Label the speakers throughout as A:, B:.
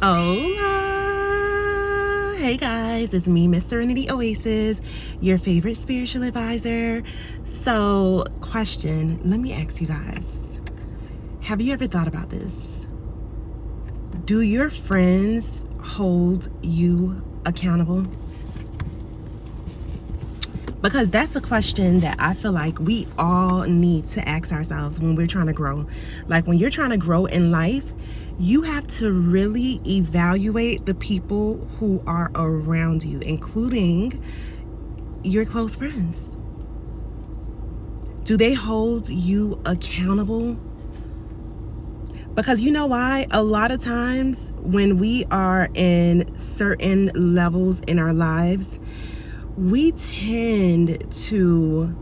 A: Hola! Hey guys, it's me, Miss Serenity Oasis, your favorite spiritual advisor. So, question, let me ask you guys, have you ever thought about this? Do your friends hold you accountable? Because that's a question that I feel like we all need to ask ourselves when we're trying to grow. Like when you're trying to grow in life, you have to really evaluate the people who are around you, including your close friends. Do they hold you accountable? Because you know why? A lot of times when we are in certain levels in our lives, we tend to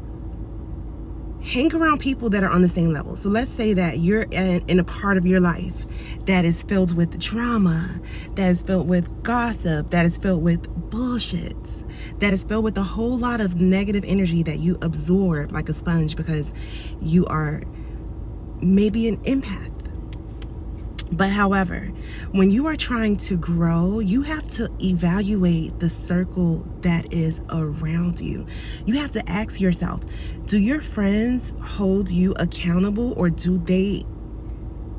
A: hang around people that are on the same level. So let's say that you're in a part of your life that is filled with drama, that is filled with gossip, that is filled with bullshit, that is filled with a whole lot of negative energy that you absorb like a sponge because you are maybe an empath. But however, when you are trying to grow, you have to evaluate the circle that is around you. You have to ask yourself, do your friends hold you accountable, or do they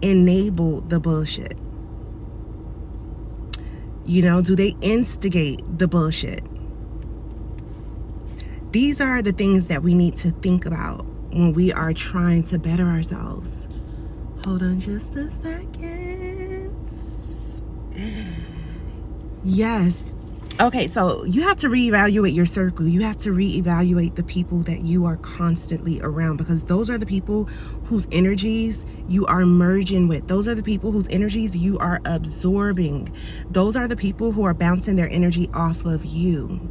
A: enable the bullshit? You know, do they instigate the bullshit? These are the things that we need to think about when we are trying to better ourselves. Hold on just a second. Yes. Okay, so you have to reevaluate your circle. You have to reevaluate the people that you are constantly around, because those are the people whose energies you are merging with. Those are the people whose energies you are absorbing. Those are the people who are bouncing their energy off of you.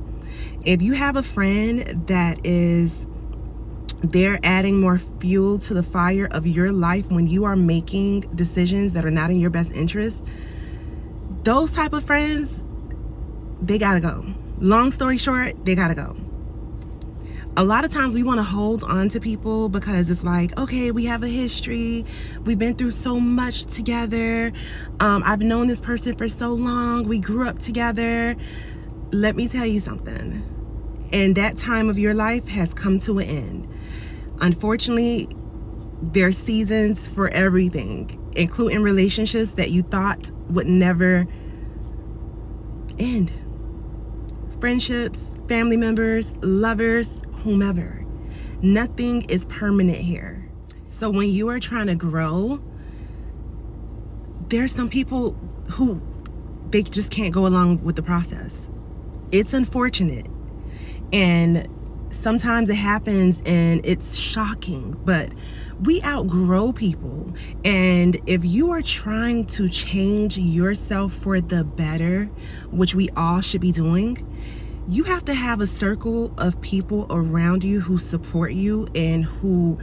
A: If you have a friend that is they're adding more fuel to the fire of your life when you are making decisions that are not in your best interest, those type of friends, they gotta go. Long story short, they gotta go. A lot of times we want to hold on to people because it's like, okay, we have a history, we've been through so much together, I've known this person for so long, we grew up together. Let me tell you something, and that time of your life has come to an end. Unfortunately, there are seasons for everything, including relationships that you thought would never end. Friendships, family members, lovers, whomever. Nothing is permanent here. So when you are trying to grow, there's some people who they just can't go along with the process. It's unfortunate. And sometimes it happens and it's shocking, but we outgrow people. And if you are trying to change yourself for the better, which we all should be doing, you have to have a circle of people around you who support you and who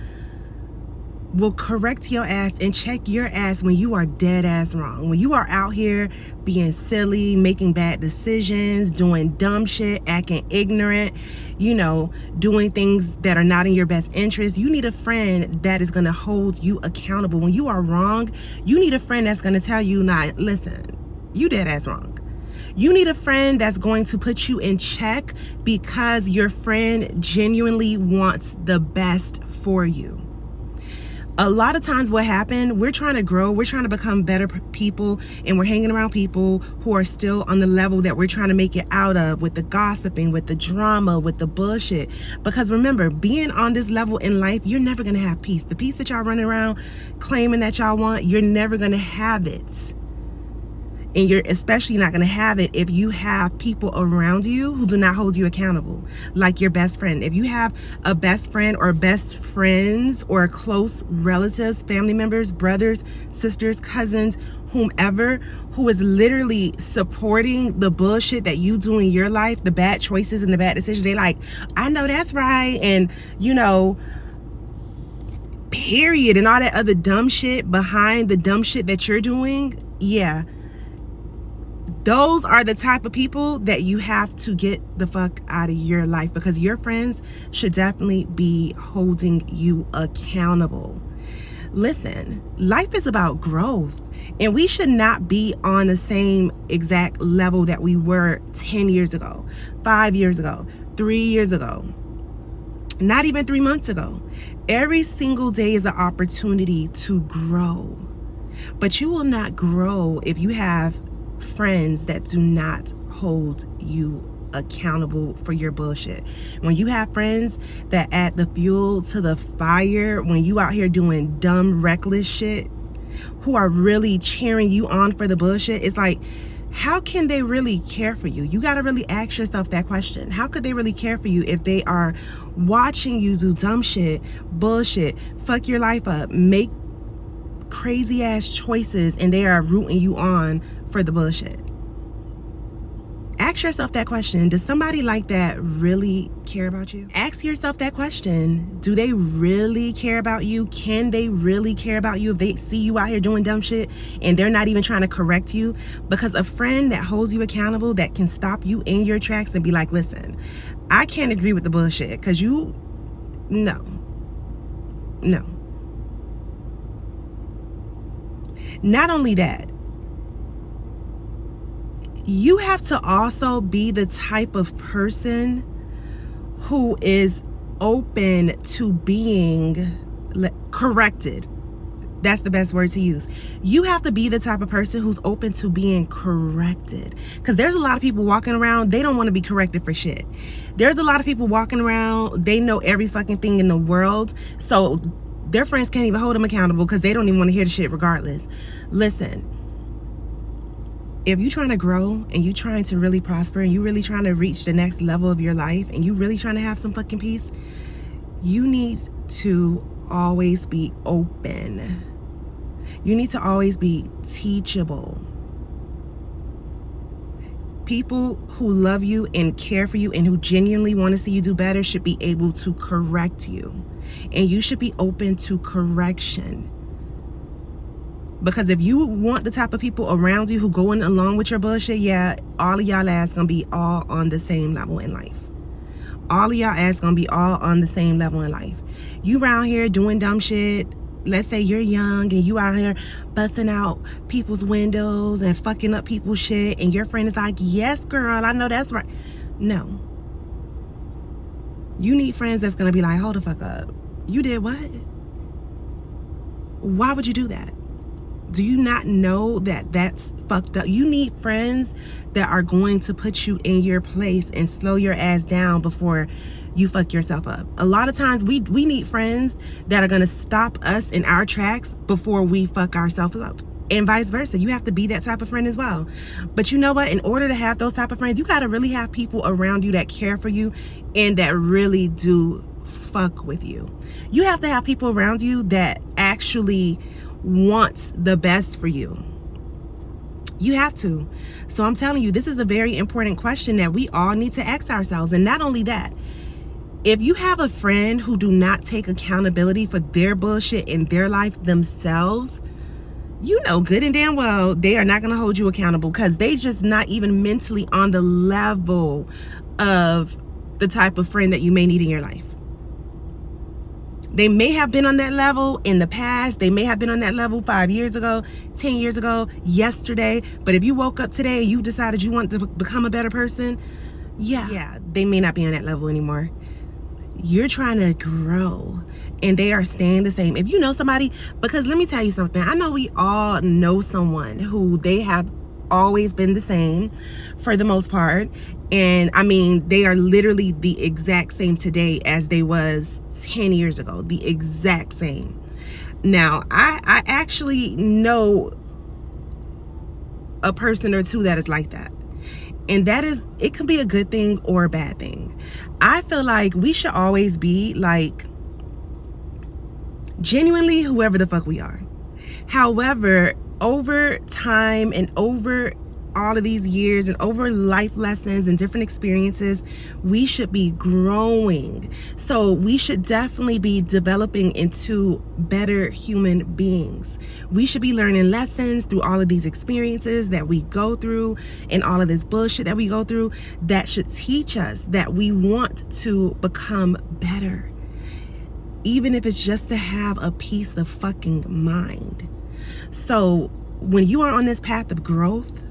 A: will correct your ass and check your ass when you are dead ass wrong. When you are out here being silly, making bad decisions, doing dumb shit, acting ignorant, you know, doing things that are not in your best interest, you need a friend that is going to hold you accountable. When you are wrong, you need a friend that's going to tell you, nah, listen, you dead ass wrong. You need a friend that's going to put you in check because your friend genuinely wants the best for you. A lot of times what happened, we're trying to grow, we're trying to become better people, and we're hanging around people who are still on the level that we're trying to make it out of, with the gossiping, with the drama, with the bullshit. Because remember, being on this level in life, you're never going to have peace. The peace that y'all running around claiming that y'all want, you're never going to have it. And you're especially not going to have it if you have people around you who do not hold you accountable, like your best friend. If you have a best friend or best friends or close relatives, family members, brothers, sisters, cousins, whomever, who is literally supporting the bullshit that you do in your life, the bad choices and the bad decisions, they like, I know that's right, and you know, period, and all that other dumb shit behind the dumb shit that you're doing, yeah. Those are the type of people that you have to get the fuck out of your life, because your friends should definitely be holding you accountable. Listen, life is about growth, and we should not be on the same exact level that we were 10 years ago, 5 years ago, 3 years ago, not even 3 months ago. Every single day is an opportunity to grow. But you will not grow if you have friends that do not hold you accountable for your bullshit. When you have friends that add the fuel to the fire, when you out here doing dumb, reckless shit, who are really cheering you on for the bullshit, it's like, how can they really care for you? You got to really ask yourself that question. How could they really care for you if they are watching you do dumb shit, bullshit, fuck your life up, make crazy ass choices, and they are rooting you on for the bullshit? Ask yourself that question. Does somebody like that really care about you? Ask yourself that question. Do they really care about you? Can they really care about you if they see you out here doing dumb shit and they're not even trying to correct you? Because a friend that holds you accountable, that can stop you in your tracks and be like, listen, I can't agree with the bullshit because you, no. Not only that, you have to also be the type of person who is open to being corrected. That's the best word to use. You have to be the type of person who's open to being corrected. Because there's a lot of people walking around, they don't want to be corrected for shit. There's a lot of people walking around, they know every fucking thing in the world. So their friends can't even hold them accountable because they don't even want to hear the shit regardless. Listen. If you're trying to grow and you're trying to really prosper and you're really trying to reach the next level of your life and you really trying to have some fucking peace, you need to always be open. You need to always be teachable. People who love you and care for you and who genuinely want to see you do better should be able to correct you. And you should be open to correction. Because if you want the type of people around you who going along with your bullshit, yeah, all of y'all ass gonna be all on the same level in life. All of y'all ass gonna be all on the same level in life. You around here doing dumb shit. Let's say you're young and you out here busting out people's windows and fucking up people's shit, and your friend is like, yes, girl, I know that's right. No. You need friends that's gonna be like, hold the fuck up. You did what? Why would you do that? Do you not know that that's fucked up? You need friends that are going to put you in your place and slow your ass down before you fuck yourself up. A lot of times we need friends that are going to stop us in our tracks before we fuck ourselves up. And vice versa. You have to be that type of friend as well. But you know what? In order to have those type of friends, you got to really have people around you that care for you and that really do fuck with you. You have to have people around you that actually wants the best for you. You have to. So I'm telling you, this is a very important question that we all need to ask ourselves. And not only that, if you have a friend who do not take accountability for their bullshit in their life themselves, you know good and damn well they are not going to hold you accountable because they just not even mentally on the level of the type of friend that you may need in your life. They may have been on that level in the past. They may have been on that level 5 years ago, 10 years ago, yesterday. But if you woke up today and you decided you want to become a better person, yeah, they may not be on that level anymore. You're trying to grow and they are staying the same. If you know somebody, because let me tell you something. I know we all know someone who they have always been the same for the most part. And I mean, they are literally the exact same today as they was 10 years ago, the exact same. Now, I actually know a person or two that is like that. And that is, it could be a good thing or a bad thing. I feel like we should always be like genuinely whoever the fuck we are. However, over time and over all of these years and over life lessons and different experiences, we should be growing. So we should definitely be developing into better human beings. We should be learning lessons through all of these experiences that we go through and all of this bullshit that we go through that should teach us that we want to become better. even if it's just to have a peace of fucking mind. So when you are on this path of growth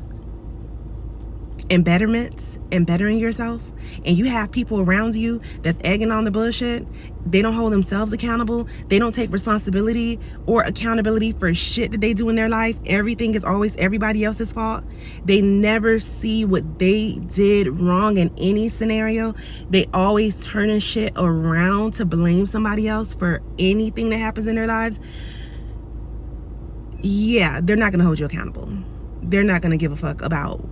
A: and betterment and bettering yourself, and you have people around you that's egging on the bullshit, they don't hold themselves accountable, they don't take responsibility or accountability for shit that they do in their life, everything is always everybody else's fault, they never see what they did wrong in any scenario, they always turning shit around to blame somebody else for anything that happens in their lives, yeah, they're not gonna hold you accountable. They're not gonna give a fuck about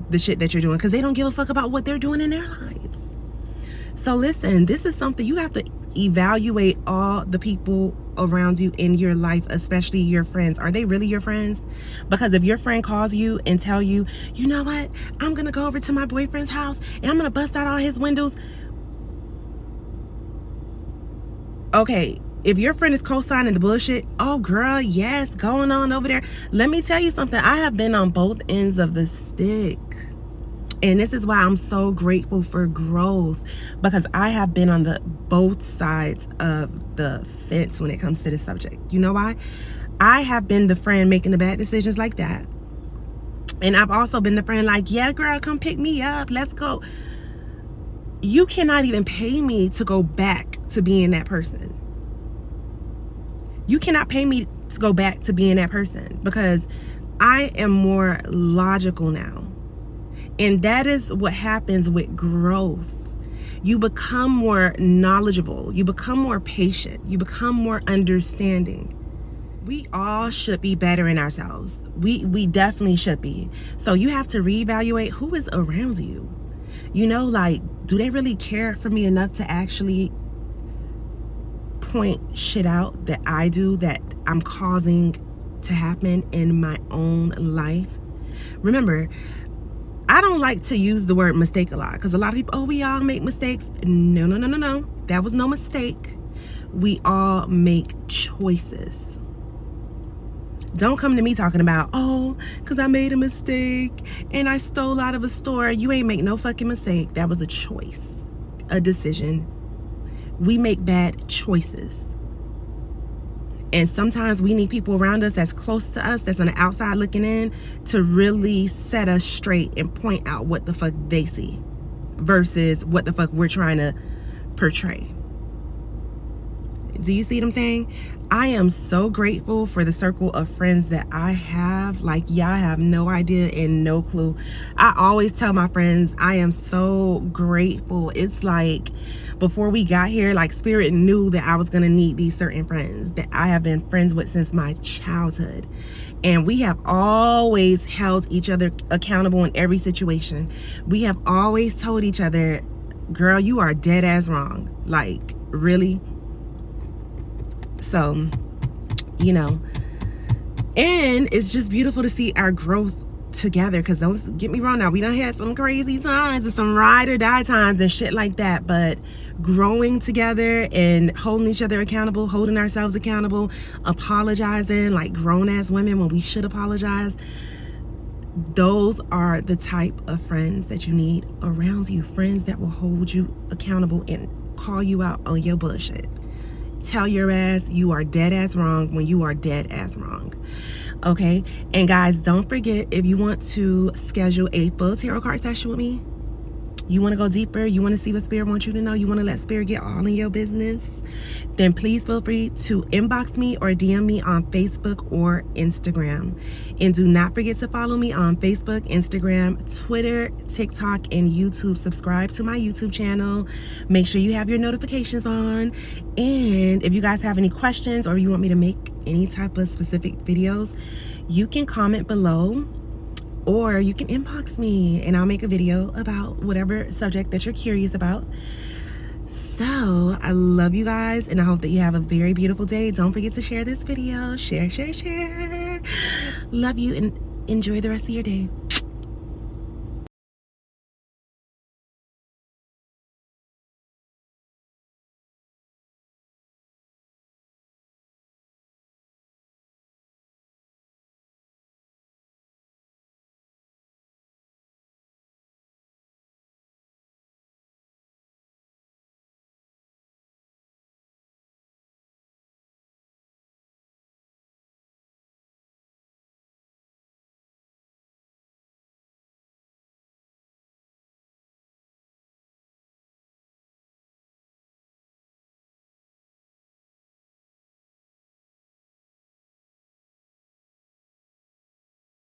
A: the shit that you're doing, because they don't give a fuck about what they're doing in their lives. So listen, this is something you have to evaluate. All the people around you in your life, especially your friends, are they really your friends? Because if your friend calls you and tell you, you know what, I'm gonna go over to my boyfriend's house and I'm gonna bust out all his windows. Okay, if your friend is co-signing the bullshit, oh girl, yes, going on over there. Let me tell you something, I have been on both ends of the stick. And this is why I'm so grateful for growth, because I have been on the both sides of the fence when it comes to this subject. You know why? I have been the friend making the bad decisions like that. And I've also been the friend like, yeah, girl, come pick me up. Let's go. You cannot even pay me to go back to being that person. You cannot pay me to go back to being that person, because I am more logical now. And that is what happens with growth. You become more knowledgeable. You become more patient. You become more understanding. We all should be bettering ourselves. We definitely should be. So you have to reevaluate who is around you. You know, like, do they really care for me enough to actually point shit out that I do, that I'm causing to happen in my own life? Remember, I don't like to use the word mistake a lot, because a lot of people, oh, we all make mistakes. No. That was no mistake. We all make choices. Don't come to me talking about, oh, because I made a mistake and I stole out of a store. You ain't make no fucking mistake. That was a choice, a decision. We make bad choices. And sometimes we need people around us that's close to us, that's on the outside looking in, to really set us straight and point out what the fuck they see versus what the fuck we're trying to portray. Do you see what I'm saying? I am so grateful for the circle of friends that I have. Like, y'all have no idea and no clue. I always tell my friends, I am so grateful. It's like, before we got here, like, Spirit knew that I was gonna need these certain friends that I have been friends with since my childhood. And we have always held each other accountable in every situation. We have always told each other, girl, you are dead ass wrong. Like, really? So, you know, and it's just beautiful to see our growth together, because don't get me wrong, now we done had some crazy times and some ride or die times and shit like that, but growing together and holding each other accountable, holding ourselves accountable, apologizing like grown-ass women when we should apologize, those are the type of friends that you need around you. Friends that will hold you accountable and call you out on your bullshit. Tell your ass you are dead ass wrong when you are dead ass wrong. Okay? And guys, don't forget, if you want to schedule a full tarot card session with me, you want to go deeper, you want to see what Spirit wants you to know, you want to let Spirit get all in your business, then please feel free to inbox me or DM me on Facebook or Instagram. And do not forget to follow me on Facebook, Instagram, Twitter, TikTok, and YouTube. Subscribe to my YouTube channel. Make sure you have your notifications on. And if you guys have any questions or you want me to make any type of specific videos, you can comment below, or you can inbox me and I'll make a video about whatever subject that you're curious about. So I love you guys, and I hope that you have a very beautiful day. Don't forget to share this video. Share. Love you, and enjoy the rest of your day.